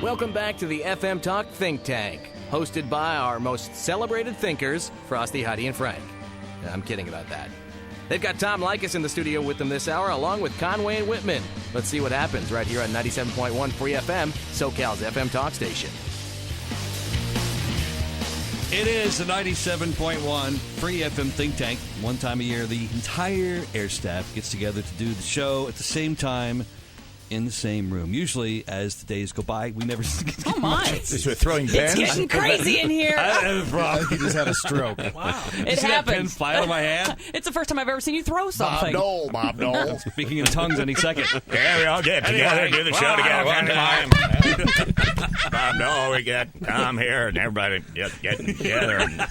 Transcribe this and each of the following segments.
Welcome back to the FM Talk Think Tank, hosted by our most celebrated thinkers, Frosty, Heidi, and Frank. I'm kidding about that. They've got Tom Likas in the studio with them this hour, along with Conway and Whitman. Let's see what happens right here on 97.1 Free FM, SoCal's FM Talk station. It is the 97.1 Free FM Think Tank. One time a year, the entire air staff gets together to do the show at the same time in the same room. Usually, as the days go by, we never get Oh, my. We're throwing pens? It's getting crazy in here. I think you just had a stroke. Wow. You It see that pen happens. file in my hand? It's the first time I've ever seen you throw something. Bob Dole. Speaking in tongues any second. Yeah, we all get together and do the show together one time. Bob Dole, we got Tom here, and everybody just getting together. And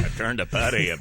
I turned to putty.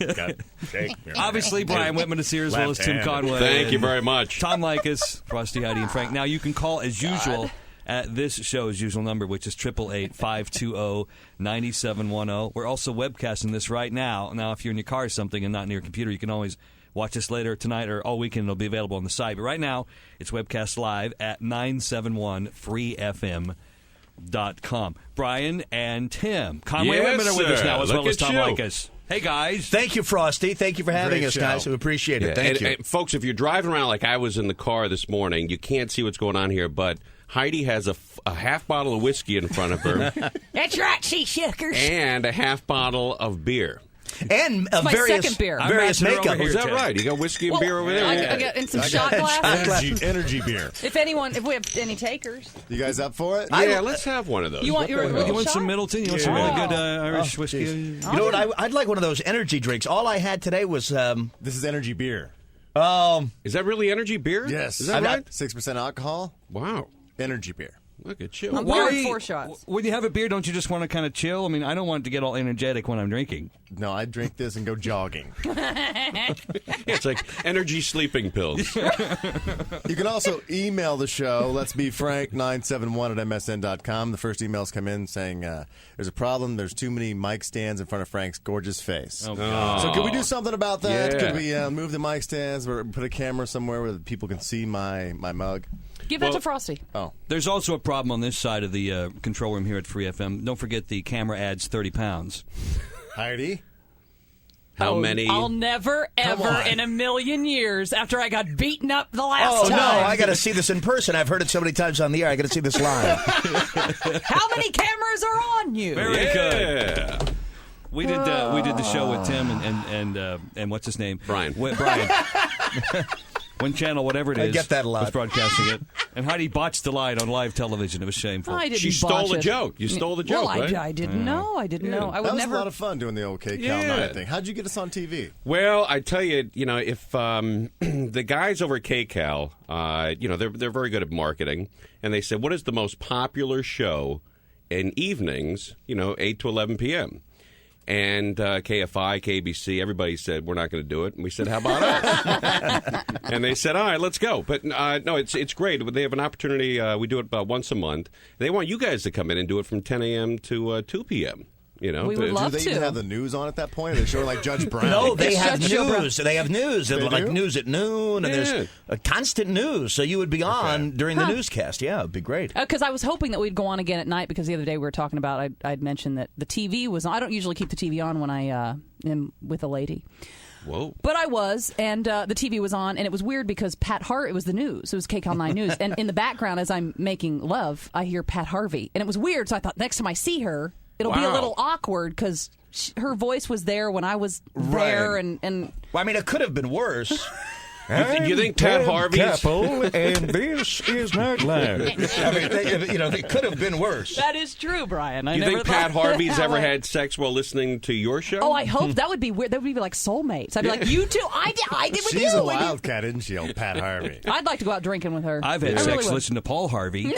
Obviously, Brian Whitman is here as well as Tim Conway. Thank you very much. Tom Likas, Frosty, Heidi, and Frank. Now, you can call as usual at this show's usual number, which is 888-520-9710. We're also webcasting this right now. Now, if you're in your car or something and not near your computer, you can always watch us later tonight or all weekend. It'll be available on the site. But right now, it's webcast live at 971freefm.com. Brian and Tim. Conway Yes, Whitman are with us sir. now, as Look well as at Tom you. Likas. Hey, guys. Thank you, Frosty. Thank you for having Great us, show. guys. We appreciate it. Thank you. And, folks, if you're driving around like I was in the car this morning, you can't see what's going on here, but Heidi has a half bottle of whiskey in front of her That's right, she shookers. and a half bottle of beer. And my various, second beer. various I'm matching it makeup. over here, Is that Tim. right? You got whiskey and beer over there? I got in some shot glasses. Energy beer. If we have any takers. You guys up for it? Yeah, let's have one of those. You want your You little want shot? some Middleton? You want some Yeah. really good Irish whiskey? You know what? I'd like one of those energy drinks. All I had today was This is energy beer. Is that really energy beer? Yes. Is that right? 6% alcohol. Wow. Energy beer. Look at you. I'm pouring 4 shots. When you have a beer, don't you just want to kind of chill? I mean, I don't want it to get all energetic when I'm drinking. No, I drink this and go jogging. It's like energy sleeping pills. You can also email the show. Let's be frank971 at msn.com. The first emails come in saying there's a problem. There's too many mic stands in front of Frank's gorgeous face. Oh, God. So could we do something about that? Yeah. Could we move the mic stands or put a camera somewhere where people can see my mug? Give that to Frosty. Oh. There's also a problem on this side of the control room here at Free FM. Don't forget the camera adds 30 pounds. Heidi? How many? I'll never, ever on. in a million years, after I got beaten up the last Oh, no, time. I got to see this in person. I've heard it so many times on the air. I got to see this live. How many cameras are on you? Very good. Yeah. We did the show with Tim and what's his name? Brian. Brian. One channel, whatever it is, I get that a lot. was broadcasting it. And Heidi botched the line on live television. It was shameful. I didn't She stole botch the it. joke. You stole the joke, well, right? I didn't know. I didn't know. I That would was never. a lot of fun doing the OK Cal Yeah. 9 thing. How'd you get us on TV? Well, I tell you, if the guys over at KCAL, they're very good at marketing, and they said, what is the most popular show in evenings, 8 to 11 p.m.? And KFI, KBC, everybody said, we're not going to do it. And we said, how about us? And they said, all right, let's go. But no, it's great. They have an opportunity. We do it about once a month. They want you guys to come in and do it from 10 a.m. to 2 p.m. We would love Do they even to. have the news on at that point? Are they showing like Judge Brown? No, they It's have Judge Joe Brown. news. They have news. They Like do? news at noon, and Yeah. there's a constant news. So you would be on during the newscast. Yeah, it'd be great. Because I was hoping that we'd go on again at night, because the other day we were talking about, I'd mentioned that the TV was on. I don't usually keep the TV on when I am with a lady. Whoa. But I was, and the TV was on, and it was weird because it was the news. It was KCAL 9 News. And in the background, as I'm making love, I hear Pat Harvey. And it was weird, so I thought next time I see her, it'll be a Wow. little awkward, because her voice was there when I was there. Right. And Well, I mean, it could have been worse. You think Pat Harvey's... and this is Nightline. I mean, they could have been worse. that is true, Brian. I You never think Pat thought Harvey's that ever way. had sex while listening to your show? Oh, I hope. That would be weird. That would be like soulmates. I'd be like, you two, I did with She's you. a wildcat, isn't she, old Pat Harvey? I'd like to go out drinking with her. I've had I sex really would. listening to Paul Harvey.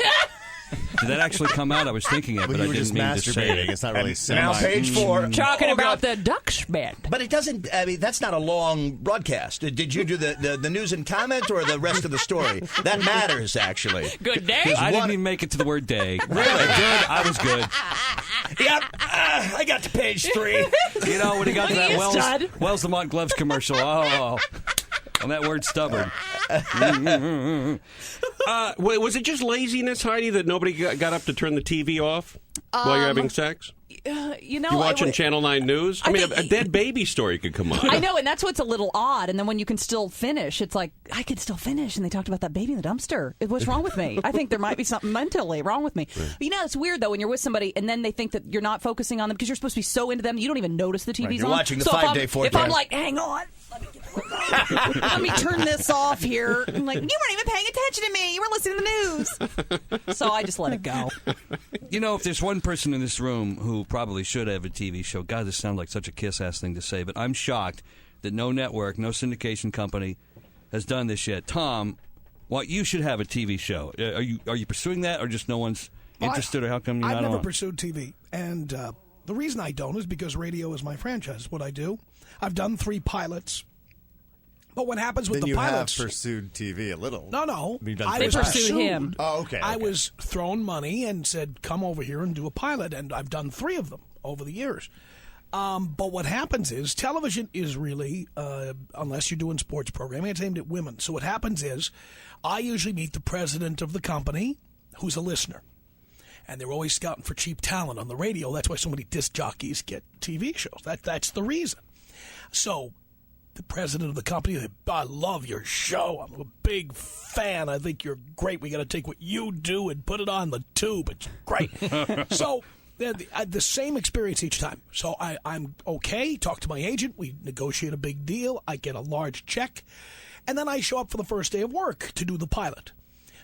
Did that actually come out? I was thinking it, Well, but you I were didn't just mean to say masturbating. it. It's not really Now, page 4. Talking Oh, about God. the Dutchman. But it doesn't. I mean, that's not a long broadcast. Did you do the news and comment or the rest of the story? That matters, actually. Good day. I didn't even make it to the word day. Really? Good. I was good. Yep, I got to page 3. You know, when he got to Look at that you, stud. Wells Lamont Gloves commercial, On that word stubborn. Was it just laziness, Heidi, that nobody got up to turn the TV off while you're having sex? You know, You watching Channel 9 News? I mean, a dead baby story could come on. I know, and that's what's a little odd. And then when you can still finish, it's like, I can still finish. And they talked about that baby in the dumpster. What's wrong with me? I think there might be something mentally wrong with me. Right. But you know, it's weird, though, when you're with somebody and then they think that you're not focusing on them because you're supposed to be so into them, you don't even notice the TV's right, you're on. watching the 5-day forecast. If I'm like, hang on, let me get the remote. Let me turn this off here. I'm like, you weren't even paying attention to me. You were listening to the news. So I just let it go. You know, if there's one person in this room who probably should have a TV show, God, this sounds like such a kiss-ass thing to say, but I'm shocked that no network, no syndication company has done this yet. Tom, you should have a TV show. Are you pursuing that, or just no one's interested, or how come you're not on? I've never pursued TV, and the reason I don't is because radio is my franchise. It's what I do. I've done 3 pilots. But what happens with then the pilots? You have pursued TV a little. No. I was pursued him. Oh, okay. I was thrown money and said, come over here and do a pilot. And I've done 3 of them over the years. But what happens is television is really, unless you're doing sports programming, it's aimed at women. So what happens is I usually meet the president of the company who's a listener. And they're always scouting for cheap talent on the radio. That's why so many disc jockeys get TV shows. That's the reason. So the president of the company, I love your show. I'm a big fan. I think you're great. We got to take what you do and put it on the tube. It's great. So the same experience each time. So I'm okay. Talk to my agent. We negotiate a big deal. I get a large check. And then I show up for the first day of work to do the pilot.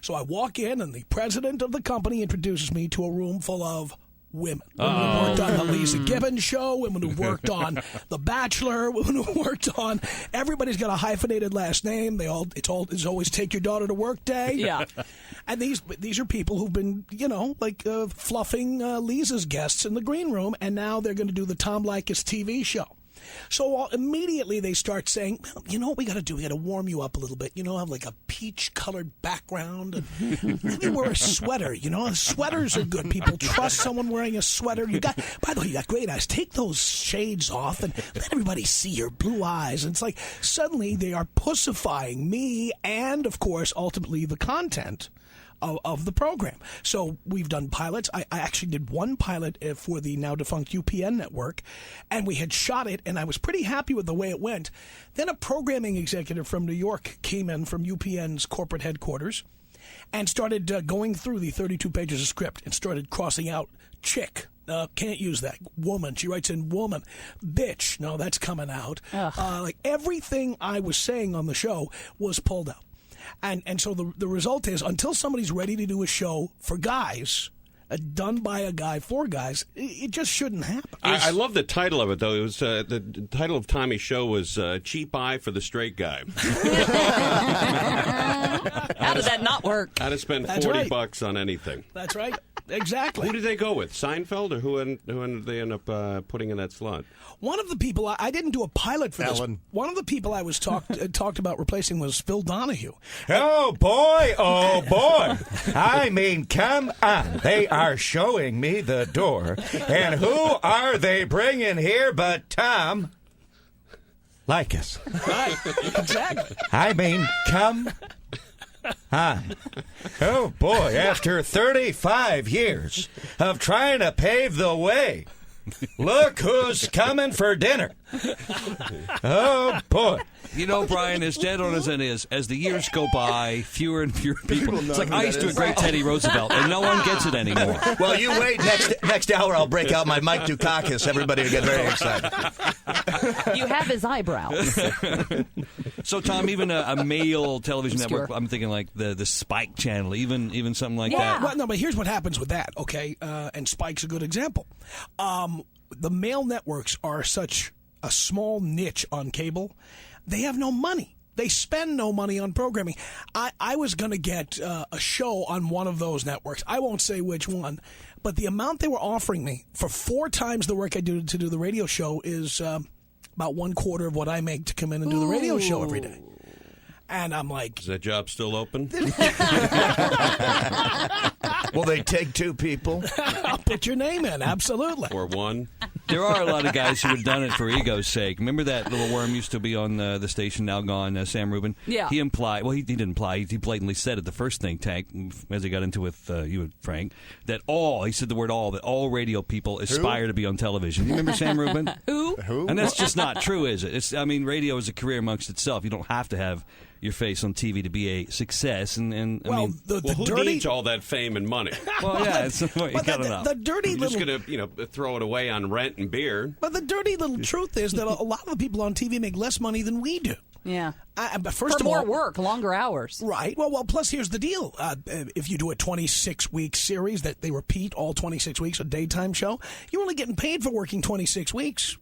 So I walk in, and the president of the company introduces me to a room full of women. Women who worked on the Lisa Gibbons show, women who worked on The Bachelor, women who worked on. Everybody's got a hyphenated last name. It's always Take Your Daughter to Work Day. Yeah, and these are people who've been fluffing Lisa's guests in the green room, and now they're going to do the Tom Leykis TV show. So immediately they start saying, well, you know what we got to do? We got to warm you up a little bit. Have like a peach-colored background. And maybe wear a sweater. Sweaters are good. People trust someone wearing a sweater. By the way, you got great eyes. Take those shades off and let everybody see your blue eyes. And it's like suddenly they are pussifying me and, of course, ultimately the content of the program. So we've done pilots. I actually did one pilot for the now defunct UPN network, and we had shot it, and I was pretty happy with the way it went. Then a programming executive from New York came in from UPN's corporate headquarters and started going through the 32 pages of script and started crossing out chick. Can't use that. Woman. She writes in woman. Bitch. No, that's coming out. Like everything I was saying on the show was pulled out. And so the result is, until somebody's ready to do a show for guys, done by a guy for guys, it just shouldn't happen. I love the title of it, though. It was the title of Tommy's show was Cheap Eye for the Straight Guy. How did that not work? How to spend $40 on anything. That's right. Exactly. Who did they go with? Seinfeld, or who did they end up putting in that slot? One of the people, I didn't do a pilot for Ellen. this. One of the people I was talked about replacing was Phil Donahue. Oh, boy. I mean, come on. They are showing me the door. And who are they bringing here but Tom Leykis? Right. Exactly. I mean, come on. Oh, boy. After 35 years of trying to pave the way, look who's coming for dinner. Oh, boy. Brian, as dead on as it is, as the years go by, fewer and fewer people. It's like I used to a great Teddy Roosevelt, and no one gets it anymore. Well, you wait. Next hour, I'll break out my Mike Dukakis. Everybody will get very excited. You have his eyebrows. So, Tom, even a male television Obscure. network, I'm thinking like the Spike channel, even something like Yeah. that. Well, no, but here's what happens with that, okay? And Spike's a good example. The male networks are such a small niche on cable. They have no money. They spend no money on programming. I was going to get a show on one of those networks. I won't say which one, but the amount they were offering me for 4 times the work I do to do the radio show is about 1/4 of what I make to come in and do the radio show every day. And I'm like... Is that job still open? Will they take 2 people? I'll put your name in, absolutely. Or one? There are a lot of guys who have done it for ego's sake. Remember that little worm used to be on the station, now gone, Sam Rubin? Yeah. He implied, well, he didn't imply, he blatantly said at the first think tank, as he got into with you and Frank, that he said the word that all radio people aspire to be on television. You remember Sam Rubin? Who? And that's just not true, is it? Radio is a career amongst itself. You don't have to have your face on TV to be a success. who needs all that fame and money? Well, yeah, it's what you gotta know. The dirty You're little... just going to throw it away on rent and beer. But the dirty little truth is that a lot of the people on TV make less money than we do. Yeah. But first For of all, more work, longer hours. Right. Well, plus here's the deal. If you do a 26-week series that they repeat all 26 weeks, a daytime show, you're only getting paid for working 26 weeks.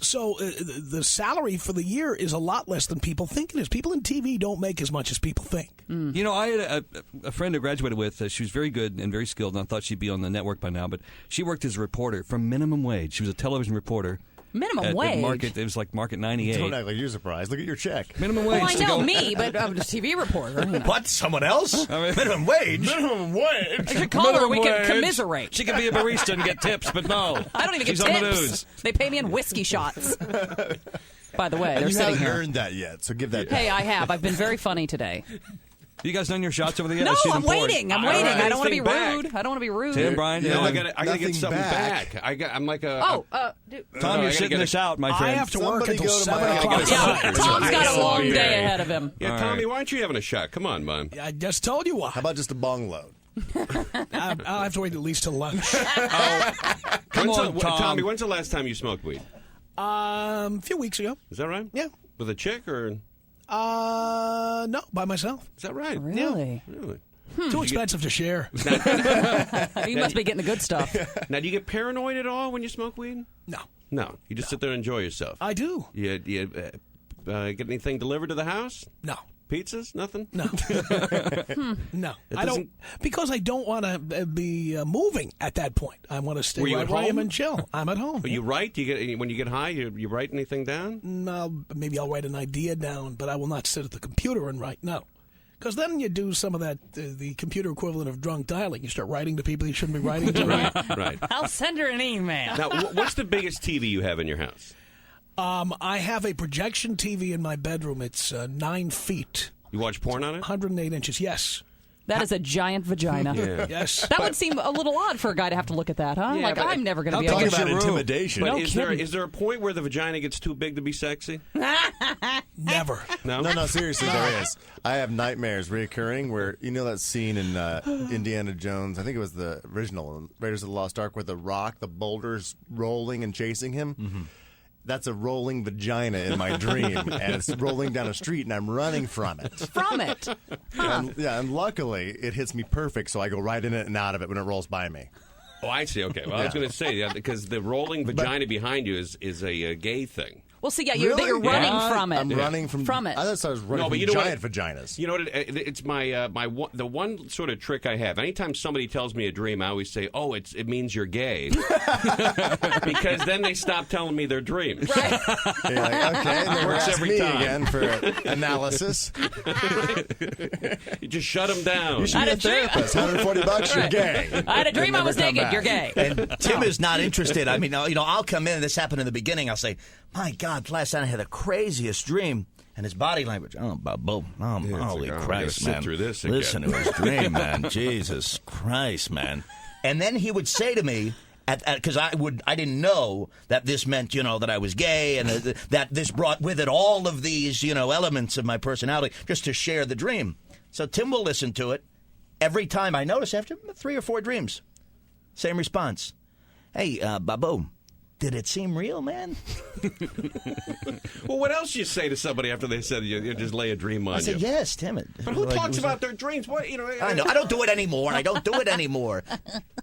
So the salary for the year is a lot less than people think it is. People in TV don't make as much as people think. You know, I had a friend I graduated with. She was very good and very skilled, and I thought she'd be on the network by now. But she worked as a reporter for minimum wage. She was a television reporter. Minimum wage? It was like Market 98. Don't act like you're surprised. Look at your check. Minimum wage. Well, I know me, but I'm a TV reporter. What? Someone else? Minimum wage? Minimum wage. I should call her. We can commiserate. She could be a barista and get tips, but no. I don't even get She's tips. on the news. They pay me in whiskey shots. By the way, And they're you sitting haven't here. earned that yet, so give that. Hey, I have. I've been very funny today. You guys done your shots over the No, I see I'm them poured. waiting. I'm All waiting. right. I don't want to be Anything back? rude. I don't want to be rude. Tim, Brian, No, I yeah. got to Nothing get something back. back. I'm like a... Oh, Tom, you're sitting gotta this out, my friend. I have to work Somebody until go to 7 my o'clock. office. Yeah, Tom's got a long day ahead of him. Yeah, All Tommy, right. why aren't you having a shot? Come on, man. I just told you why. How about just a bong load? I'll have to wait at least till lunch. Come on, Tom. Tommy, when's the last time you smoked weed? A few weeks ago. Is that right? Yeah. With a chick or... No, by myself. Is that right? Really? Really? Too expensive to share. You must be getting the good stuff. Now, do you get paranoid at all when you smoke weed? No, No. You just sit there and enjoy yourself. I do. You get anything delivered to the house? No. Pizzas? Nothing? No. No. I don't, doesn't- because I don't want to be moving at that point. I want to stay Were you right at where I am home? and chill. I'm at home. You write? When you get high, you write anything down? No, maybe I'll write an idea down, but I will not sit at the computer and write. No. Because then you do some of that, the computer equivalent of drunk dialing. You start writing to people you shouldn't be writing to. Right. I'll send her an email. Now, what's the biggest TV you have in your house? I have a projection TV in my bedroom. It's 9 feet, You watch porn on it? 108 inches. Yes. That is a giant vagina. Yeah. Yes. That would seem a little odd for a guy to have to look at that, huh? Yeah, like, but I'm never going to be Talk able to. about intimidation. But No is kidding. there a point where the vagina gets too big to be sexy? Never. No? No, seriously, there is. I have nightmares reoccurring where, you know that scene in Indiana Jones, I think it was the original, Raiders of the Lost Ark, where the boulder's rolling and chasing him? Mm-hmm. That's a rolling vagina in my dream, and it's rolling down a street, and I'm running from it. From it. And luckily, it hits me perfect, so I go right in it and out of it when it rolls by me. Oh, I see. Okay. Well, I was going to say, because the rolling vagina behind you is a gay thing. Well, see, yeah, Really? you're running from it. I'm running from it. I thought I was running No, but from you know what? giant vaginas. You know what? It's the one sort of trick I have. Anytime somebody tells me a dream, I always say, "Oh, it means you're gay," because then they stop telling me their dreams. Right. You're like, okay, and then Works ask every me time. again for analysis. You just shut them down. You should be a therapist. $140, you're gay. I had a dream I Never was come naked. back. You're gay. And Tim is not interested. I mean, I'll come in, and this happened in the beginning. I'll say, my God, last night I had the craziest dream. And his body language, holy like, I Christ, gotta sit man. through this again. Listen to his dream, man. Jesus Christ, man. And then he would say to me, because I didn't know that this meant, that I was gay, and that this brought with it all of these, elements of my personality, just to share the dream. So Tim will listen to it every time. I notice after 3 or 4 dreams, same response. Hey, Babu, did it seem real, man? Well, what else do you say to somebody after they said you just lay a dream on I said, you? yes, Tim. But who talks about their dreams? What I know. I don't do it anymore.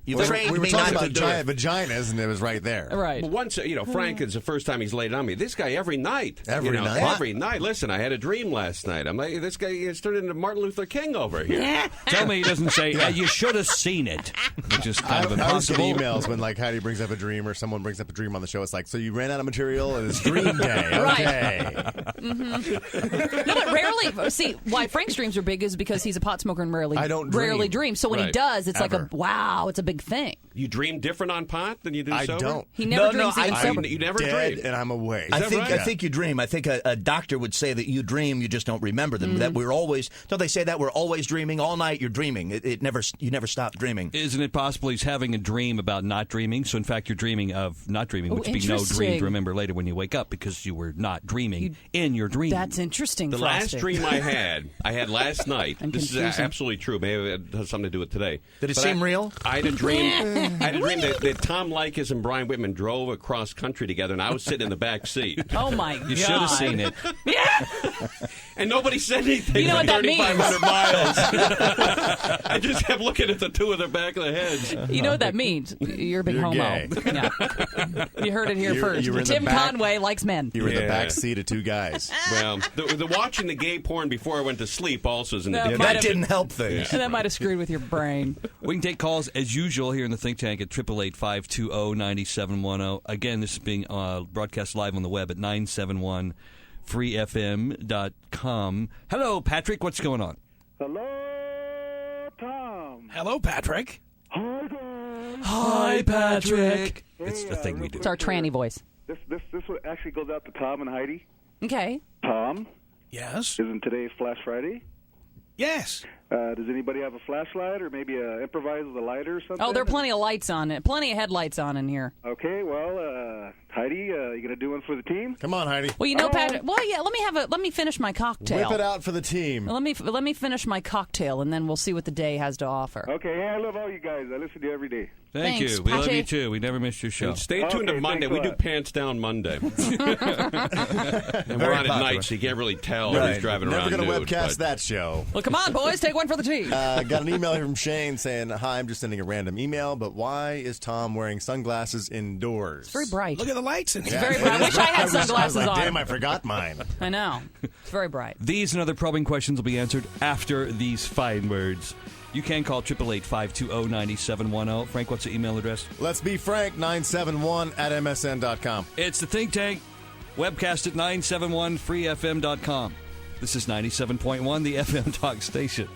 You trained We were me talking not about to do it. giant vaginas, and it was right there. Right. But once, Frank is the first time he's laid it on me. This guy every night. Every night? Every night. Listen, I had a dream last night. I'm like, this guy is turned into Martin Luther King over here. Tell me he doesn't say, you should have seen it, which is kind of I always get impossible. emails when Heidi brings up a dream or someone brings up a dream on the show. It's like, so you ran out of material and it's dream day. Right. Okay. No, but rarely. See, why Frank's dreams are big is because he's a pot smoker and I don't dream. rarely dreams. So when he Right. does, it's like Ever. wow, it's a big thing. You dream different on pot than you do I sober? don't. He never No, dreams even sober. You never Dead dream. and I'm awake. I that think right? I think you dream. I think a doctor would say that you dream, you just don't remember them. That we're always don't they say that we're always dreaming all night? You're dreaming. You never stop dreaming. Isn't it possible he's having a dream about not dreaming? So, in fact, you're dreaming of not dreaming, which would be no dream interesting. to remember later when you wake up because you were not dreaming in your dream. That's interesting. The Frosty. last dream I had last night. I'm This is confusing. absolutely true. Maybe it has something to do with today. Did it But seem real? I had a dream. That Tom Leykis and Brian Whitman drove across country together, and I was sitting in the back seat. Oh my god! You should have seen it. And nobody said anything You know for what that means. 3,500 miles. I just kept looking at the two of their back of the heads. You know what that means? You're a big You're homo. gay. Yeah. You heard it here first. you were in the Tim back. Conway likes men. You were in the Yeah. back seat of two guys. Well, the watching the gay porn before I went to sleep also is an No, addiction. might That have- didn't help things. And that might have screwed with your brain. We can take calls as usual here in the Think Tank at 888-520-9710. Again, this is being broadcast live on the web at 971freefm.com. Hello, Patrick. What's going on? Hello, Tom. Hello, Patrick. Hi, Patrick. Hey, It's the thing we real do. It's our tranny voice. This one actually goes out to Tom and Heidi. Okay. Tom, Yes. isn't today Flash Friday? Yes. Does anybody have a flashlight or maybe improvise with a lighter or something? Oh, there are plenty of lights on it. Plenty of headlights on in here. Okay, well, Heidi, you gonna do one for the team? Come on, Heidi. Well, you know, Patrick. Well, yeah. Let me finish my cocktail. Whip it out for the team. Let me finish my cocktail, and then we'll see what the day has to offer. Okay, hey, I love all you guys. I listen to you every day. Thank Thanks, you. We love Patty. you, too. We never missed your show. And stay tuned to Okay, Monday. thanks We a do lot. Pants Down Monday. And we're on at popular. night, so you can't really tell when he's driving Never around going to nude, webcast but- that show. Well, come on, boys, take one for the team. Got an email here from Shane saying, "Hi, I'm just sending a random email, but why is Tom wearing sunglasses indoors?" It's very bright. Look at the lights in here. Very bright. I wish I had I was sunglasses like, on. damn, I forgot mine. I know. It's very bright. These and other probing questions will be answered after these fine words. You can call 888-520-9710. Frank, what's the email address? Let's be frank, 971@msn.com. It's the Think Tank, webcast at 971freefm.com. This is 97.1, the FM Talk station.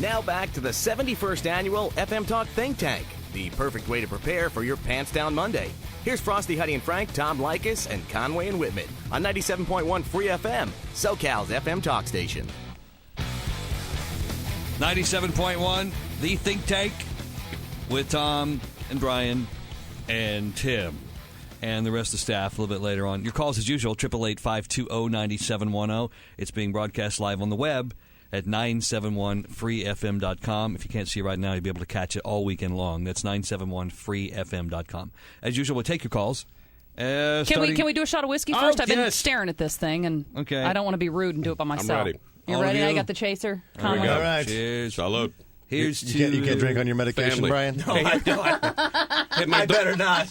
Now back to the 71st annual FM Talk Think Tank, the perfect way to prepare for your Pants Down Monday. Here's Frosty, Huddy, and Frank, Tom Leykis, and Conway and Whitman on 97.1 Free FM, SoCal's FM Talk station. 97.1, the Think Tank, with Tom and Brian and Tim and the rest of the staff a little bit later on. Your calls as usual, 888-520-9710. It's being broadcast live on the web at 971freefm.com. If you can't see it right now, you'll be able to catch it all weekend long. That's 971freefm.com. As usual, we'll take your calls. Can we do a shot of whiskey Oh, first? I've been yes. staring at this thing, and Okay. I don't want to be rude and do it by myself. ready. You All of ready? you? I got the chaser. There we Conway? go. All right. Cheers. Salute. Here's You can't drink on your medication, family. Brian? No, I don't. Hey, my I better not.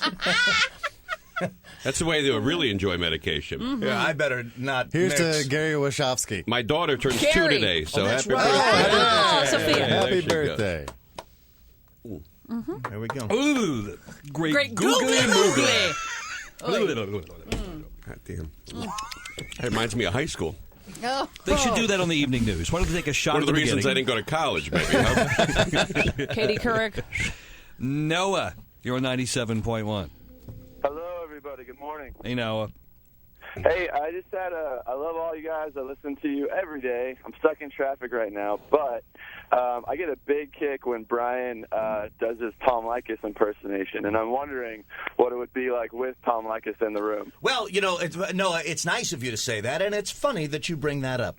That's the way they would really enjoy medication. Yeah, I better not. Here's mix. to Gary Wachowski. My daughter turns 2 Gary. today, so that's happy right. birthday. Oh, Sophia. Yeah, Happy there she goes. birthday. There we go. Ooh, the Great googly moogly. God damn. That reminds me of high school. They should do that on the evening news. Why don't they take a shot One at of the the reasons I beginning? didn't go to college, maybe. Huh? Katie Couric. Noah, you're on 97.1. Hello, everybody. Good morning. Hey, Noah. Hey, I just had I love all you guys. I listen to you every day. I'm stuck in traffic right now, but I get a big kick when Brian does his Tom Leykis impersonation, and I'm wondering what it would be like with Tom Leykis in the room. Well, Noah, it's nice of you to say that, and it's funny that you bring that up.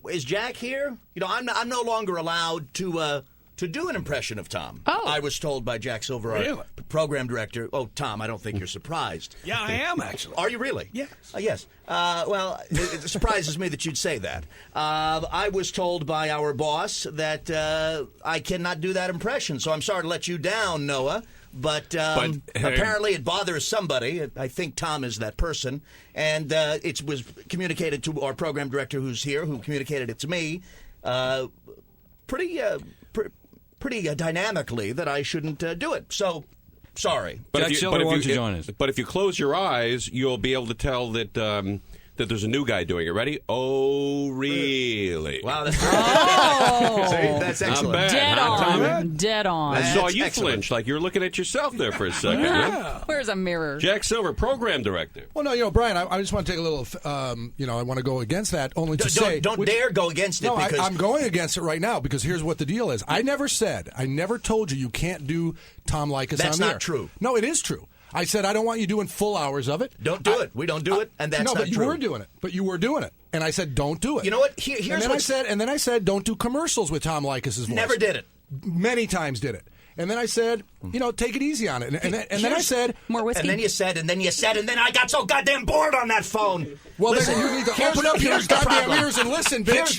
Is Jack here? I'm no longer allowed to do an impression of Tom. Oh. I was told by Jack Silver, our Really? program director. Oh, Tom, I don't think you're surprised. Yeah, I am, actually. Are you really? Yes. Yes. Well, it surprises me that you'd say that. I was told by our boss that I cannot do that impression, so I'm sorry to let you down, Noah. But apparently it bothers somebody. I think Tom is that person. And it was communicated to our program director who's here, who communicated it to me pretty dynamically that I shouldn't do it. So, sorry. Jack Silver, why don't you join us? But if you close your eyes, you'll be able to tell that that there's a new guy doing it. Ready? Oh, really? Wow, that's Oh. that's Not excellent. bad. Dead Huh, Tommy? on. Dead on. I saw That's you excellent. flinch like you were looking at yourself there for a second. huh? Where's a mirror? Jack Silver, program director. Well, no, Brian, I just want to take a little, I want to go against that only to say. Don't dare go against it No, because I'm going against it right now because here's what the deal is. I never told you can't do Tom Leykis That's on the not air. true. No, it is true. I said I don't want you doing full hours of it. don't do it. We don't do it, and that's no, not but you true. were doing it. But you were doing it, and I said don't do it. You know what? Here's and then what's- I said don't do commercials with Tom Leykis' voice. Never did it. Many times did it. And then I said, take it easy on it. And then I said, More whiskey. And then you said, and then I got so goddamn bored on that phone. well, Listen, then you need to here's- open up your here's the goddamn problem. ears and listen, bitch. Here's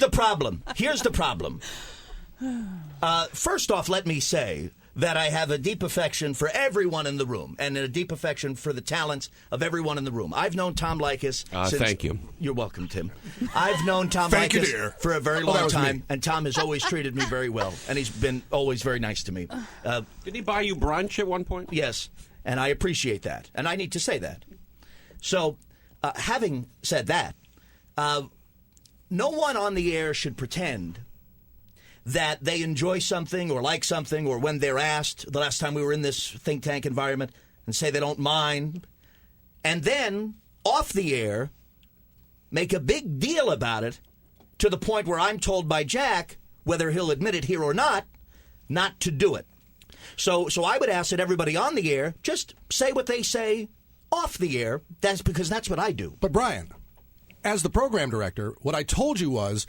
the problem. First off, let me say that I have a deep affection for everyone in the room and a deep affection for the talents of everyone in the room. I've known Tom Leykis since... Thank you. You're welcome, Tim. I've known Tom Thank you, Leykis dear. for a very that long was me. time, and Tom has always treated me very well, and he's been always very nice to me. Did he buy you brunch at one point? Yes, and I appreciate that, and I need to say that. So, having said that, no one on the air should pretend that they enjoy something or like something, or when they're asked, the last time we were in this think tank environment, and say they don't mind, and then, off the air, make a big deal about it to the point where I'm told by Jack, whether he'll admit it here or not to do it. So I would ask that everybody on the air just say what they say off the air. That's because that's what I do. But Brian, as the program director, what I told you was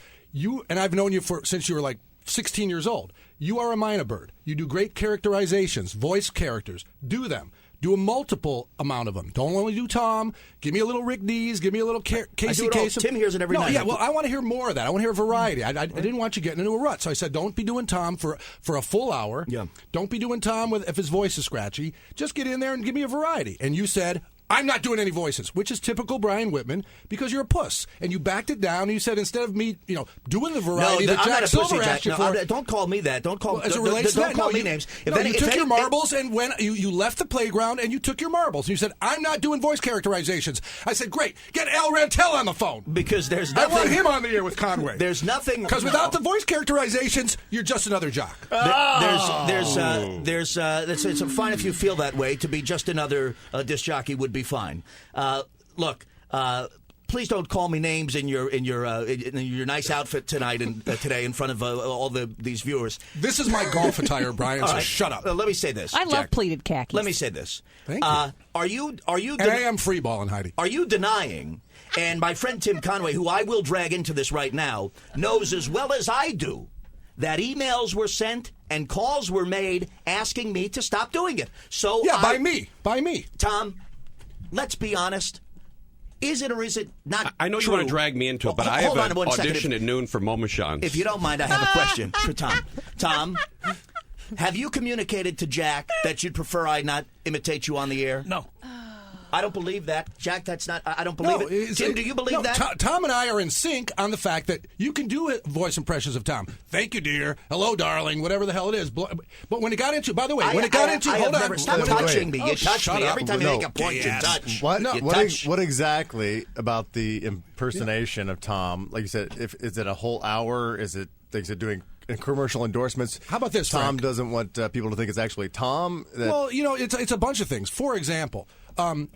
and I've known you since you were like 16 years old. You are a minor bird. You do great characterizations, voice characters. Do them. Do a multiple amount of them. Don't only do Tom. Give me a little Rick Dees. Give me a little Casey do it all. Kasem. Tim hears it every night. Yeah, well, I want to hear more of that. I want to hear variety. I didn't want you getting into a rut. So I said, don't be doing Tom for a full hour. Yeah. Don't be doing Tom if his voice is scratchy. Just get in there and give me a variety. And you said, I'm not doing any voices, which is typical Brian Whitman because you're a puss. And you backed it down and you said instead of me, doing the variety that I'm Jack not a Silver pussy, asked you Jack. for. No, don't call me that. Don't call. Well, as it don't relates to that, call no, me you, names. No, you took your marbles and when you left the playground and you took your marbles and you said, I'm not doing voice characterizations. I said, great, get Al Rantel on the phone. Because there's I nothing. want him on the air with Conway. There's nothing. Because without the voice characterizations, you're just another jock. It's fine if you feel that way. To be just another disc jockey would be fine. Look, please don't call me names in your nice outfit tonight and today in front of all these viewers. This is my golf attire, Brian. So All right. shut up. Let me say this. I love Jack. pleated khakis. Let me say this. Thank you. Are you? And I am free balling, Heidi. Are you denying? And my friend Tim Conway, who I will drag into this right now, knows as well as I do that emails were sent and calls were made asking me to stop doing it. So Yeah, by me. Tom, let's be honest. Is it or is it not I know true? you want to drag me into it, but I have Hold on an one second. audition at noon for Momashans. If you don't mind, I have a question for Tom. Tom, have you communicated to Jack that you'd prefer I not imitate you on the air? No. I don't believe that. Jack, that's not... I don't believe it. Tim, do you believe that? Tom and I are in sync on the fact that you can do voice impressions of Tom. Thank you, dear. Hello, darling. Whatever the hell it is. But when it got into... By the way, when it got into... I Hold have on. never... Stop touching me. You touch shut me. up. Every time you make a point, you touch. What? You What, touch. what exactly about the impersonation of Tom? Like you said, is it a whole hour? Is it things of doing commercial endorsements? How about this, Tom Frank? doesn't want people to think it's actually Tom. Well, it's a bunch of things. For example, when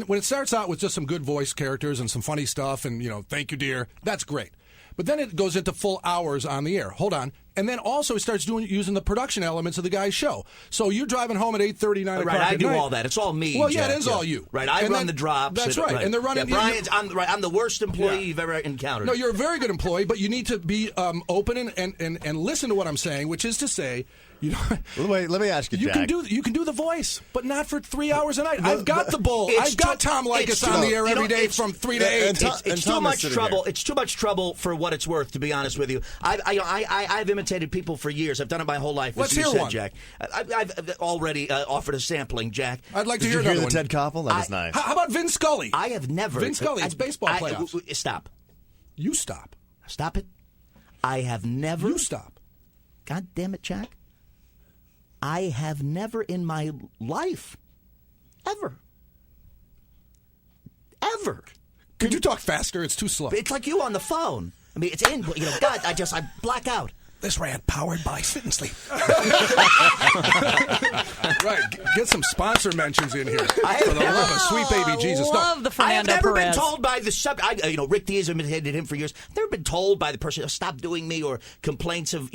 it starts out with just some good voice characters and some funny stuff and, thank you, dear, that's great. But then it goes into full hours on the air. Hold on. And then also it starts using the production elements of the guy's show. So you're driving home at 8:30, 9 o'clock Right, I at do night. all that. It's all me. Well, Jack, yeah, it is all you. Right, I run the drops. That's right. And they're running... Yeah, I'm the worst employee you've ever encountered. No, you're a very good employee, but you need to be open and listen to what I'm saying, which is to say... Wait, let me ask you, Jack. You can do the voice, but not for 3 hours a night. I've got the bull. I've got Tom Leykis on the air every day from 3 to 8. It's too much trouble. It's too much trouble for what it's worth, to be honest with you. I've imitated people for years. I've done it my whole life. Let's as you hear said, one. Jack. I've already offered a sampling, Jack. I'd like to Did hear you hear another the one. Ted Koppel? That was nice. How about Vin Scully? I have never. Vin Scully. It's baseball playoffs. Stop. You stop. Stop it. I have never. You stop. God damn it, Jack. I have never in my life, ever, Could you talk faster? It's too slow. It's like you on the phone. I mean, it's in. God, I black out. This rant powered by Sit and Sleep. Right. Get some sponsor mentions in here. For the love of sweet baby Jesus. Love the Fernando I have never Perez. been told by the Rick Diaz imitated him for years. I've never been told by the person, stop doing me, or complaints of,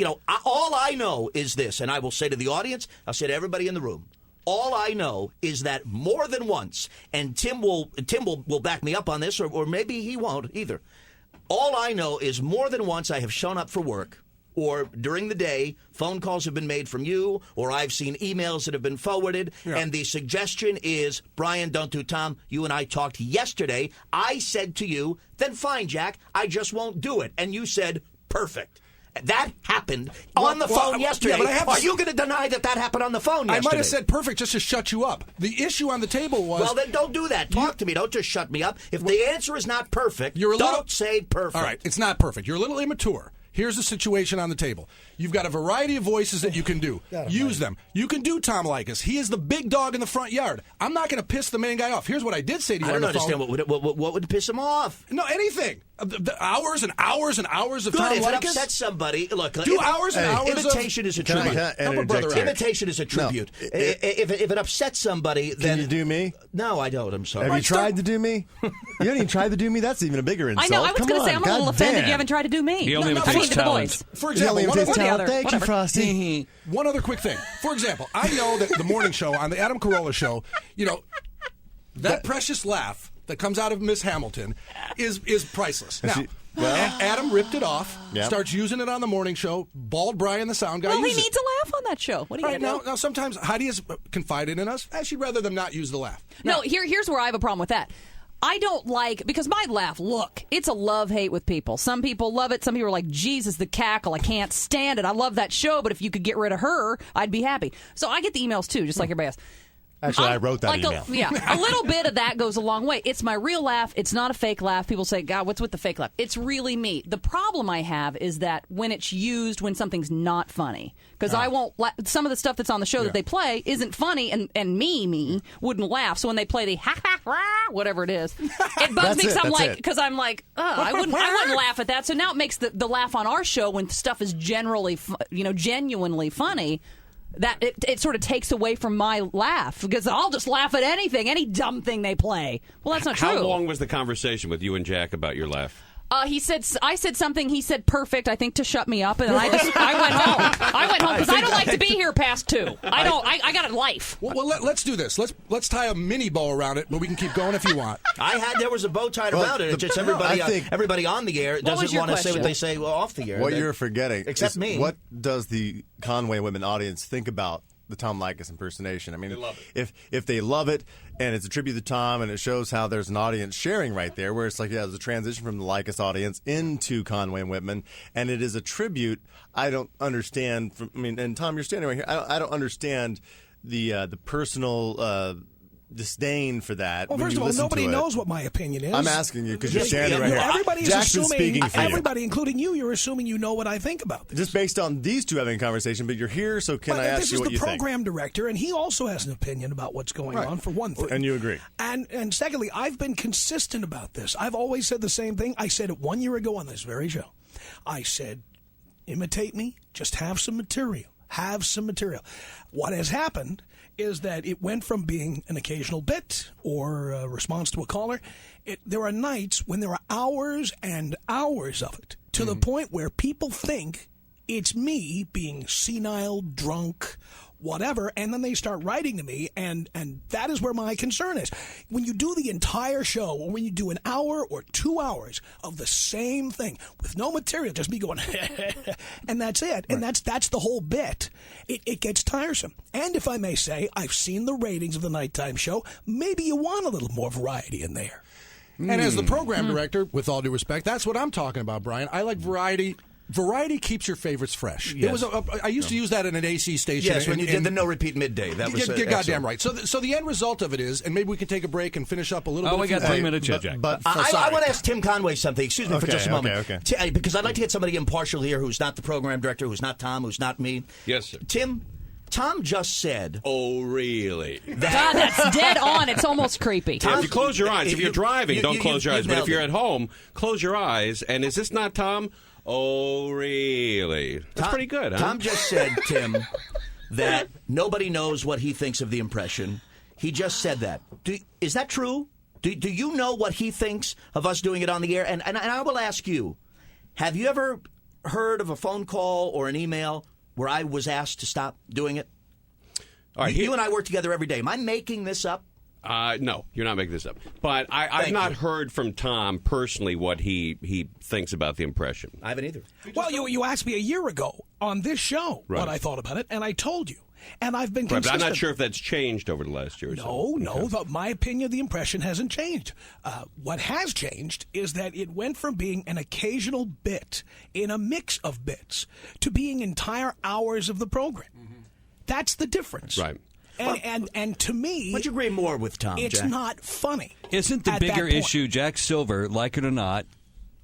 all I know is this, and I will say to the audience, I'll say to everybody in the room, all I know is that more than once, and Tim will back me up on this, or maybe he won't either. All I know is more than once I have shown up for work, or during the day, phone calls have been made from you, or I've seen emails that have been forwarded, and the suggestion is, Brian, don't do Tom. You and I talked yesterday. I said to you, then fine, Jack, I just won't do it. And you said, perfect. That happened on the phone yesterday. Yeah, Are you going to deny that happened on the phone yesterday? I might have said perfect just to shut you up. The issue on the table was... Well, then don't do that. Talk to me. Don't just shut me up. If the answer is not perfect, don't say perfect. All right, it's not perfect. You're a little immature. Here's the situation on the table. You've got a variety of voices that you can do. Use them. You can do Tom Likas. He is the big dog in the front yard. I'm not going to piss the main guy off. Here's what I did say to you on the phone. I don't understand. What would piss him off? No, anything. The hours and hours and hours of Tom Likas. If it Likas. upsets somebody, look. Hours and hours imitation is a tribute. Imitation is a tribute. No. If it upsets somebody, then... Can you do me? No, I don't. I'm sorry. Have you tried to do me? You haven't even tried to do me? That's even a bigger insult. I know. I was going to say, I'm a little offended you haven't tried to do me. He only imitates talent. For example, thank you, Frosty. One other quick thing. For example, I know that the morning show, on the Adam Carolla show, that precious laugh that comes out of Miss Hamilton is priceless. Now, Adam ripped it off, starts using it on the morning show. Bald Brian, the sound guy, he needs a laugh on that show. What are you going to do? Now, sometimes Heidi has confided in us. She'd rather them not use the laugh. No, here's where I have a problem with that. I don't like, because my laugh, look, it's a love-hate with people. Some people love it. Some people are like, Jesus, the cackle, I can't stand it. I love that show, but if you could get rid of her, I'd be happy. So I get the emails, too, just like everybody else. Actually, I wrote that email. A little bit of that goes a long way. It's my real laugh. It's not a fake laugh. People say, God, what's with the fake laugh? It's really me. The problem I have is that when it's used when something's not funny. Because I won't some of the stuff that's on the show that they play isn't funny, and me wouldn't laugh. So when they play the whatever it is, it bugs me because I'm like, I wouldn't laugh at that. So now it makes the laugh on our show when stuff is generally genuinely funny. That it sort of takes away from my laugh, because I'll just laugh at anything, any dumb thing they play. Well, that's not true. How long was the conversation with you and Jack about your laugh? I said something. He said perfect, I think, to shut me up, and I went home. I went home because I don't like to be here past 2. I got a life. Well, let's do this. Let's tie a mini bow around it, but we can keep going if you want. There was a bow tied around it. It's just everybody on the air doesn't want to say what they say off the air. What you're forgetting, except me. What does the Conway women audience think about the Tom Likas impersonation? I mean, if they love it and it's a tribute to Tom, and it shows how there's an audience sharing right there, where it's like, there's a transition from the Likas audience into Conway and Whitman, and it is a tribute. I don't understand. And Tom, you're standing right here. I don't understand the personal disdain for that. Well, first of all, nobody knows what my opinion is. I'm asking you because you're standing right here. Everybody is Jack's assuming, speaking for everybody, including you're assuming you know what I think about this. Just based on these two having a conversation, but you're here, so can I ask you what you think? This is the program director, and he also has an opinion about what's going on, for one thing. And you agree. And secondly, I've been consistent about this. I've always said the same thing. I said it 1 year ago on this very show. I said, imitate me, just have some material. Have some material. What has happened is that it went from being an occasional bit or a response to a caller. There are nights when there are hours and hours of it, to the point where people think it's me being senile, drunk, whatever, and then they start writing to me, and that is where my concern is. When you do the entire show, or when you do an hour or 2 hours of the same thing with no material, just me going, and that's it, and that's the whole bit, it gets tiresome. And if I may say, I've seen the ratings of the nighttime show. Maybe you want a little more variety in there. And as the program director, with all due respect, that's what I'm talking about, Brian. I like variety. Variety keeps your favorites fresh. Yes. I used to use that in an AC station. Yes, when you did the no repeat midday. That was you're goddamn right. So the end result of it is, and maybe we can take a break and finish up a little bit. Oh, we got 3 minutes, Jack. But I want to ask Tim Conway something. Excuse me for just a moment. Okay. Because I'd like to get somebody impartial here who's not the program director, who's not Tom, who's not me. Yes, sir. Tim, Tom just said. Oh, really? God, that's dead on. It's almost creepy. Yeah, if you close your eyes, if you're driving, don't close your eyes. But if you're it. at home, close your eyes. And is this not Tom? Oh, really? That's pretty good, huh? Tom just said, Tim, that nobody knows what he thinks of the impression. He just said that. Is that true? Do you know what he thinks of us doing it on the air? And I will ask you, have you ever heard of a phone call or an email where I was asked to stop doing it? All right, you and I work together every day. Am I making this up? No, you're not making this up. But I've not heard from Tom personally what he thinks about the impression. I haven't either. Well, you asked me a year ago on this show what I thought about it, and I told you. And I've been consistent. But I'm not sure if that's changed over the last year or so. No. My opinion of the impression hasn't changed. What has changed is that it went from being an occasional bit in a mix of bits to being entire hours of the program. Mm-hmm. That's the difference. Right. And to me... Would you agree more with Tom, It's Jack? not funny. Isn't the bigger issue, Jack Silver, like it or not,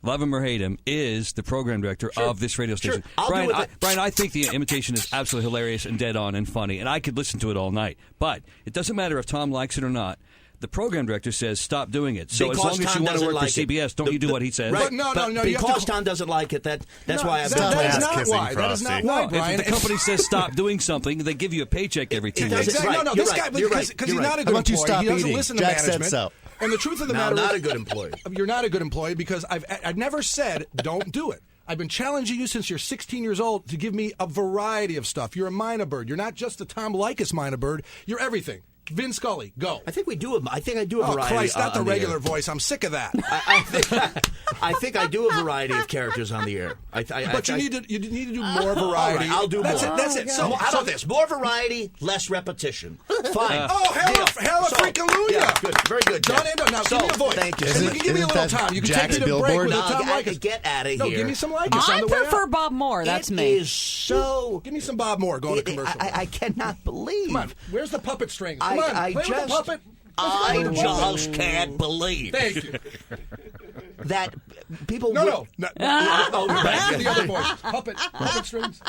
love him or hate him, is the program director of this radio station. Sure. Brian, I think the imitation is absolutely hilarious and dead on and funny, and I could listen to it all night. But it doesn't matter if Tom likes it or not. The program director says stop doing it. So because as long as Tom you want to work like for CBS, don't you do what he says? Right. No. Because Tom doesn't like it, that's why I've That done is that. not why. That is not why, Brian. If the company says stop doing something, they give you a paycheck every 2 weeks. Exactly. No, this guy, because he's not a good employee. He doesn't listen to management. Said so. And the truth of the No, matter is, not a good employee. You're not a good employee because I've never said don't do it. I've been challenging you since you're 16 years old to give me a variety of stuff. You're a minor bird. You're not just a Tom Leykis minor bird. You're everything. Vin Scully, go. I think I do a variety. Oh, Christ, not the on regular air. voice. I'm sick of that. I think I do a variety of characters on the air. But you need to do more variety. All right, I'll do more. That's it. So how about this? More variety, less repetition. Fine. Oh, hell, freaking hallelujah. Yeah, good. Very good. John Endo, now give me a voice. Thank you. And you can give me a little time. You can take me to break with the Tom Leykis. Get out of here. No, give me some Leykis on I the way prefer out. Bob Moore. That's It me. is so... Give me some Bob Moore going to commercial. I cannot believe... Come on, where's the puppet strings? Come on, play with the puppet. I just can't believe Thank you. that people... No. Back Back to the other voice. Puppet strings.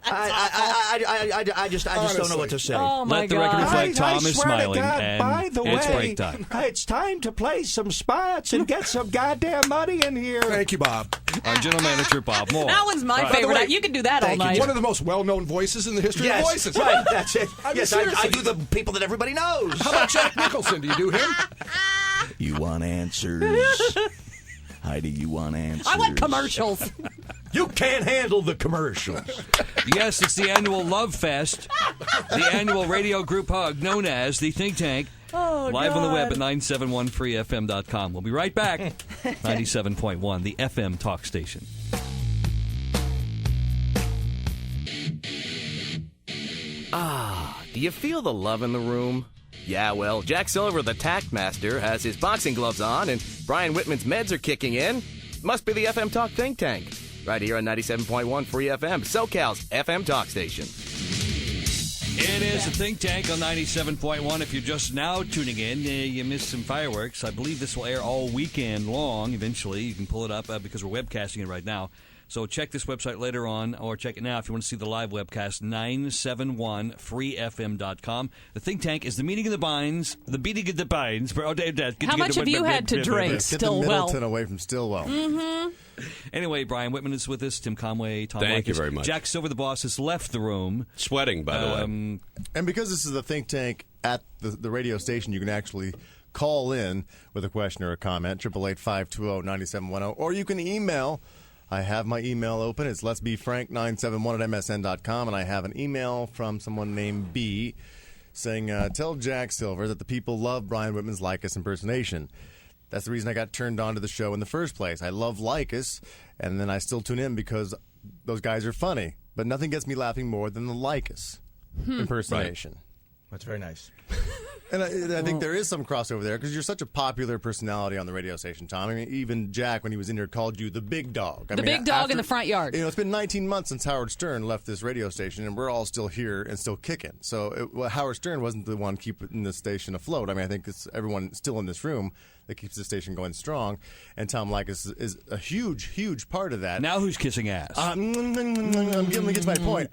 I just don't know what to say. Oh, my Let the God. record reflect Tom is swear to smiling, God, and by the it's way, break time. It's time to play some spots and get some goddamn money in here. Thank you, Bob. Our general manager, Bob Moore. That one's my By the favorite. way, You can do that all Thank you. night. One of the most well-known voices in the history of voices. Right, that's it. I mean, Yes, I seriously. do the people that everybody knows. How about Jack Nicholson? Do you do him? You want answers? Heidi, you want answers? I want commercials. You can't handle the commercials. Yes, it's the annual Love Fest, the annual radio group hug known as the Think Tank. Oh, Live on the web God. at 971freefm.com. We'll be right back. 97.1, the FM talk station. Do you feel the love in the room? Yeah, well, Jack Silver, the Tact Master, has his boxing gloves on, and Brian Whitman's meds are kicking in. Must be the FM Talk Think Tank. Right here on 97.1 Free FM, SoCal's FM talk station. It is a Think Tank on 97.1. If you're just now tuning in, you missed some fireworks. I believe this will air all weekend long eventually. You can pull it up because we're webcasting it right now. So check this website later on, or check it now if you want to see the live webcast, 971freefm.com. The Think Tank is the meeting of the minds, the beating of the binds. How much have you had to drink? Get the Stillwell. Middleton away from Stillwell. Mm-hmm. Anyway, Brian Whitman is with us, Tim Conway, Tom Thank you Leykis. very much. Jack Silver, the boss, has left the room. Sweating, by the way. And because this is a think tank at the radio station, you can actually call in with a question or a comment, 888-520-9710, or you can email. I have my email open. It's letsbefrank971@msn.com, and I have an email from someone named B saying, tell Jack Silver that the people love Brian Whitman's Leykis impersonation. That's the reason I got turned on to the show in the first place. I love Leykis, and then I still tune in because those guys are funny. But nothing gets me laughing more than the Leykis impersonation. Right. That's very nice. And I think there is some crossover there because you're such a popular personality on the radio station, Tom. I mean, even Jack, when he was in here, called you the big dog. The big dog in the front yard. You know, it's been 19 months since Howard Stern left this radio station, and we're all still here and still kicking. So Howard Stern wasn't the one keeping the station afloat. I mean, I think it's everyone still in this room that keeps the station going strong, and Tom Likas is a huge part of that. Now who's kissing ass? I'm going to get to my point.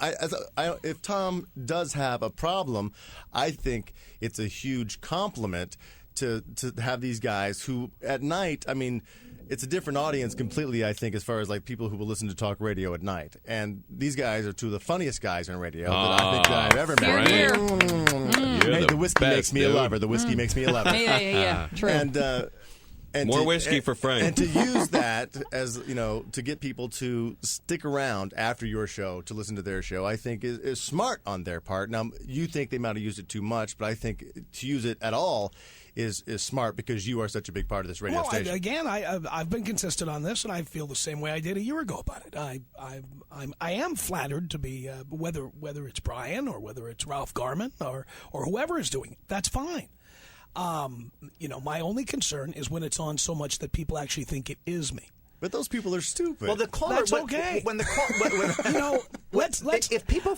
If Tom does have a problem, I think it's a huge compliment to have these guys who, at night, I mean, it's a different audience completely, I think, as far as like people who will listen to talk radio at night. And these guys are two of the funniest guys on radio that I think that I've ever met. Hey, the whiskey makes me a lover. The whiskey makes me a lover. Yeah. True. And more whiskey for Frank. And to use that as, to get people to stick around after your show to listen to their show, I think is smart on their part. Now, you think they might have used it too much, but I think to use it at all is smart because you are such a big part of this radio station. I've been consistent on this, and I feel the same way I did a year ago about it. I am flattered to be whether it's Brian or whether it's Ralph Garman or whoever is doing it. That's fine. My only concern is when it's on so much that people actually think it is me. But those people are stupid. Well, the caller. That's okay. When the call, if people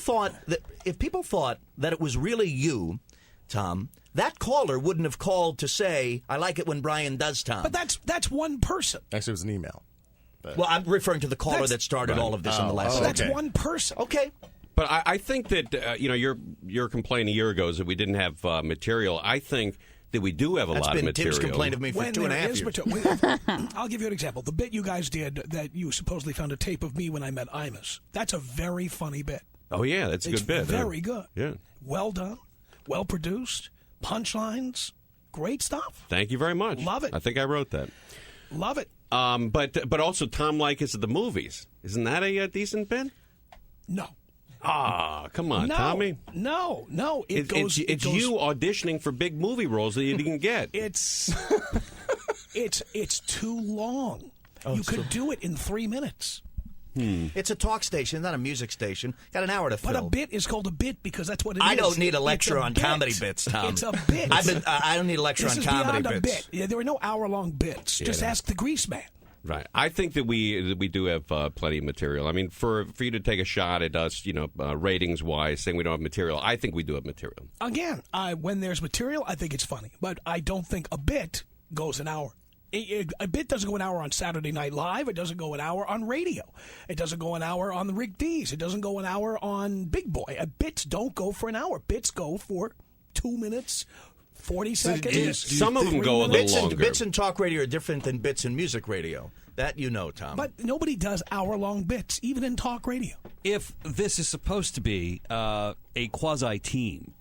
thought that it was really you, Tom, that caller wouldn't have called to say, "I like it when Brian does Tom." But that's one person. Actually, it was an email. But well, I'm referring to the caller that started all of this in the last. That's one person. Okay. But I think that your complaint a year ago is that we didn't have material. I think that we do have a lot of material. Tim's complaint of me for 2.5 years. I'll give you an example. The bit you guys did that you supposedly found a tape of me when I met Imus. That's a very funny bit. Oh yeah, that's a good bit. Very good. Yeah. Well done. Well produced. Punchlines. Great stuff. Thank you very much. Love it. I think I wrote that. Love it. But also Tom Likas at the movies. Isn't that a decent bit? No. Come on, Tommy. No. It's you auditioning for big movie roles that you didn't get. It's too long. You could do it in 3 minutes. It's a talk station, not a music station. Got an hour to fill. But a bit is called a bit because that's what it is. I don't need a lecture on comedy bits, Tom. It's a bit. I don't need a lecture on comedy bits. Bit. Yeah, there are no hour-long bits. Just ask the Grease Man. Right. I think that we do have plenty of material. I mean, for you to take a shot at us, ratings wise, saying we don't have material, I think we do have material. Again, when there's material, I think it's funny, but I don't think a bit goes an hour. A bit doesn't go an hour on Saturday Night Live. It doesn't go an hour on radio. It doesn't go an hour on the Rick D's. It doesn't go an hour on Big Boy. Bits don't go for an hour. Bits go for 2 minutes. 40 seconds. Some of them go a little longer. Bits in talk radio are different than bits in music radio. That you know, Tom. But nobody does hour-long bits, even in talk radio. If this is supposed to be a quasi-team,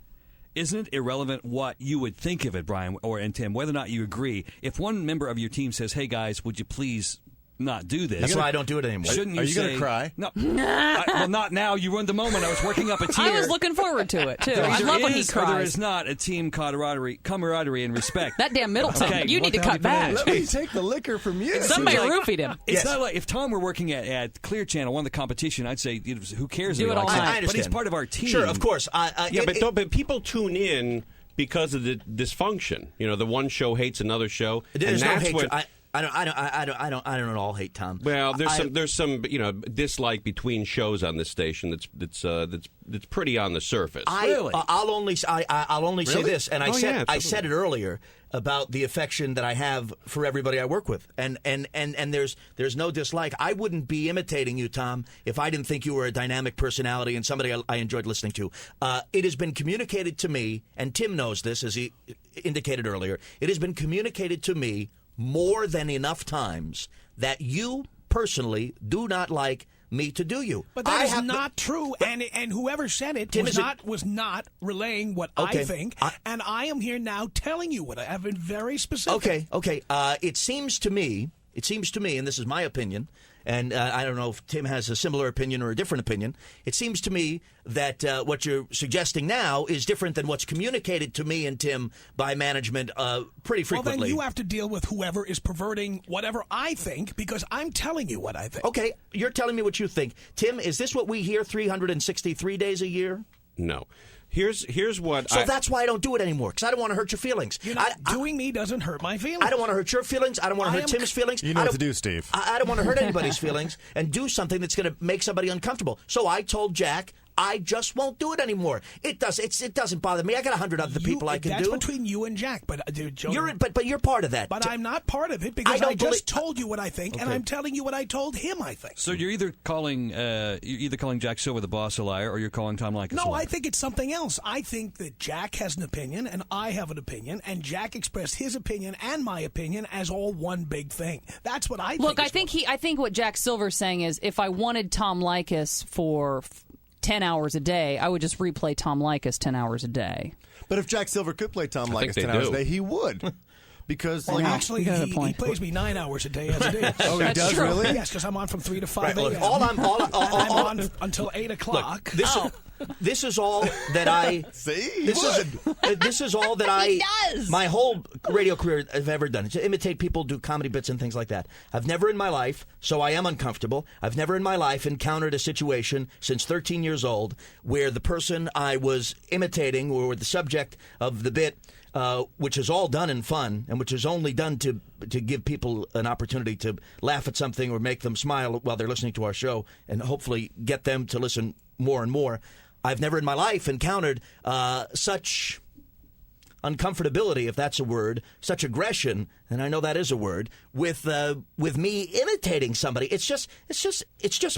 isn't it irrelevant what you would think of it, Brian and Tim, whether or not you agree? If one member of your team says, hey, guys, would you please not do this? That's why I don't do it anymore. Shouldn't you Are you going to cry? No. Well, not now. You ruined the moment. I was working up a tear. I was looking forward to it, too. I There love when he is or there cries. is not a team camaraderie and respect. That damn Middleton. Okay, you what need to the hell cut back. Let me take the liquor from you. Somebody roofied him. It's not like if Tom were working at Clear Channel, won the competition, I'd say, who cares? Do if it he all likes night. But he's part of our team. Sure, of course. But people tune in because of the dysfunction. The one show hates another show. There's and no that's hatred. what, I don't all hate Tom. Well, there's some dislike between shows on this station that's pretty on the surface. I'll only say this, and I said it earlier about the affection that I have for everybody I work with, and there's no dislike. I wouldn't be imitating you, Tom, if I didn't think you were a dynamic personality and somebody I enjoyed listening to. It has been communicated to me, and Tim knows this, as he indicated earlier. It has been communicated to me more than enough times that you personally do not like me to do you. But that is not true, and whoever said it was not relaying what I think, and I am here now telling you what I have been very specific. Okay. It seems to me, and this is my opinion, and I don't know if Tim has a similar opinion or a different opinion. It seems to me that what you're suggesting now is different than what's communicated to me and Tim by management pretty frequently. Well, then you have to deal with whoever is perverting whatever I think, because I'm telling you what I think. Okay, you're telling me what you think. Tim, is this what we hear 363 days a year? No. Here's what. So that's why I don't do it anymore, because I don't want to hurt your feelings. Doing me doesn't hurt my feelings. I don't want to hurt your feelings. I don't want to hurt Tim's feelings. You know what to do, Steve. I don't want to hurt anybody's feelings and do something that's going to make somebody uncomfortable. So I told Jack, I just won't do it anymore. It doesn't bother me. I got 100 other people I can that's do. That's between you and Jack. But Joe, you're part of that. But I'm not part of it because I just told you what I think, and I'm telling you what I told him I think. So you're either calling Jack Silver the boss a liar, or you're calling Tom Leykis a liar. No, I think it's something else. I think that Jack has an opinion, and I have an opinion, and Jack expressed his opinion and my opinion as all one big thing. That's what I think. Look, I think what Jack Silver's saying is, if I wanted Tom Leykis for 10 hours a day, I would just replay Tom Leykis 10 hours a day. But if Jack Silver could play Tom Leykis 10 hours a day, he would. Because actually, he plays me 9 hours a day as it is. Oh, he does, really? Yes, because I'm on from 3 to 5 a.m. I'm on until 8 o'clock. This is all that I see. This is all that He does. My whole radio career I've ever done. To imitate people, do comedy bits and things like that. I've never in my life, so I am uncomfortable. I've never in my life encountered a situation since 13 years old where the person I was imitating or the subject of the bit, which is all done in fun and which is only done to give people an opportunity to laugh at something or make them smile while they're listening to our show and hopefully get them to listen more and more. I've never in my life encountered such uncomfortability, if that's a word, such aggression, and I know that is a word, with me imitating somebody. It's just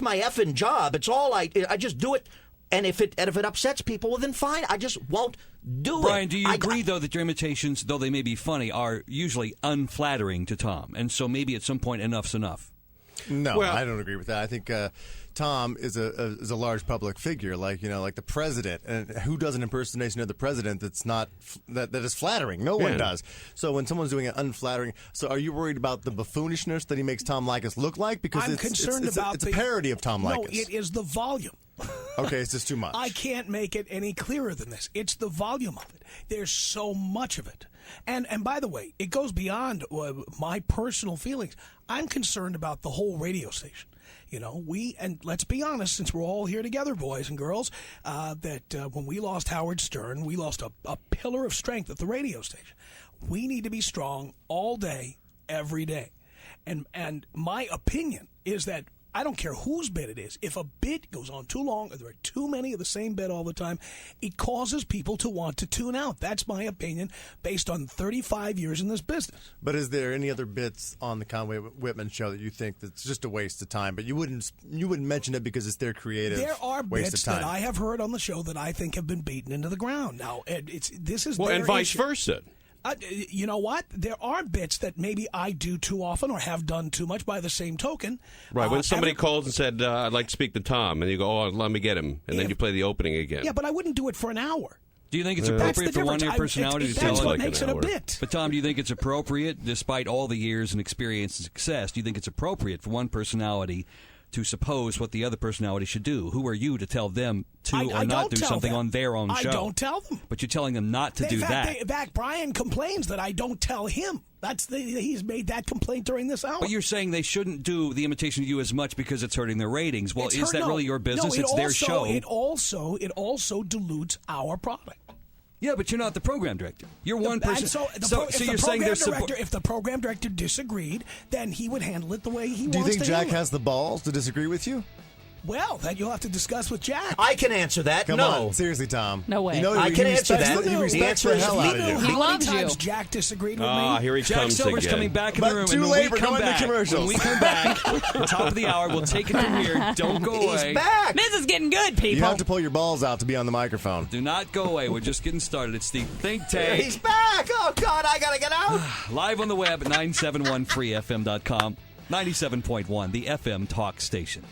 my effing job. It's all I just do it. And if it upsets people, well, then fine. I just won't do it. Brian, do you agree, though, that your imitations, though they may be funny, are usually unflattering to Tom? And so maybe at some point enough's enough. No, I don't agree with that. I think Tom is a large public figure, like the president, and who does an impersonation of the president that's not that is flattering? No one does. So when someone's doing an unflattering, so are you worried about the buffoonishness that he makes Tom Leykis look like? Because I'm concerned about it's a parody of Tom Leykis. No, it is the volume. Okay, it's just too much. I can't make it any clearer than this. It's the volume of it. There's so much of it. And by the way, it goes beyond my personal feelings. I'm concerned about the whole radio station. And let's be honest, since we're all here together, boys and girls, that when we lost Howard Stern, we lost a pillar of strength at the radio station. We need to be strong all day, every day. And my opinion is that I don't care whose bit it is. If a bit goes on too long or there are too many of the same bit all the time, it causes people to want to tune out. That's my opinion based on 35 years in this business. But is there any other bits on the Conway Whitman show that you think that's just a waste of time, but you wouldn't mention it because it's their creative waste of time? There are bits that I have heard on the show that I think have been beaten into the ground. Now, this is well, their and vice issue. versa. You know what? There are bits that maybe I do too often or have done too much by the same token. Right. When somebody calls and said, I'd like to speak to Tom, and you go, oh, let me get him. And then you play the opening again. Yeah, but I wouldn't do it for an hour. Do you think it's appropriate for one of your personality to tell That's it? what makes it a bit. But, Tom, do you think it's appropriate, despite all the years and experience and success, do you think it's appropriate for one personality to suppose what the other personality should do? Who are you to tell them to or not do something on their own show? I don't tell them. But you're telling them not to do that. In fact, Brian complains that I don't tell him. He's made that complaint during this hour. But you're saying they shouldn't do the imitation of you as much because it's hurting their ratings. Well, is that really your business? It's their show. It also dilutes our product. Yeah, but you're not the program director. You're one person. So you're saying if the program director disagreed, then he would handle it the way he wants to. Do you think Jack has the balls to disagree with you? Well, that you'll have to discuss with Jack. I can answer that. Come on, seriously, Tom. No way. I can answer that. He respects the hell out of you. He loves you. Jack disagreed with me. Here he Jack comes Silver's again. coming back in the room. Too and late. We're going to commercials. When we come back, top of the hour, we'll take it from here. Don't go away. He's back. This is getting good, people. You have to pull your balls out to be on the microphone. Do not go away. We're just getting started. It's the Think Tank. He's back. Oh, God, I got to get out. Live on the web at 971freefm.com. 97.1, the FM talk station.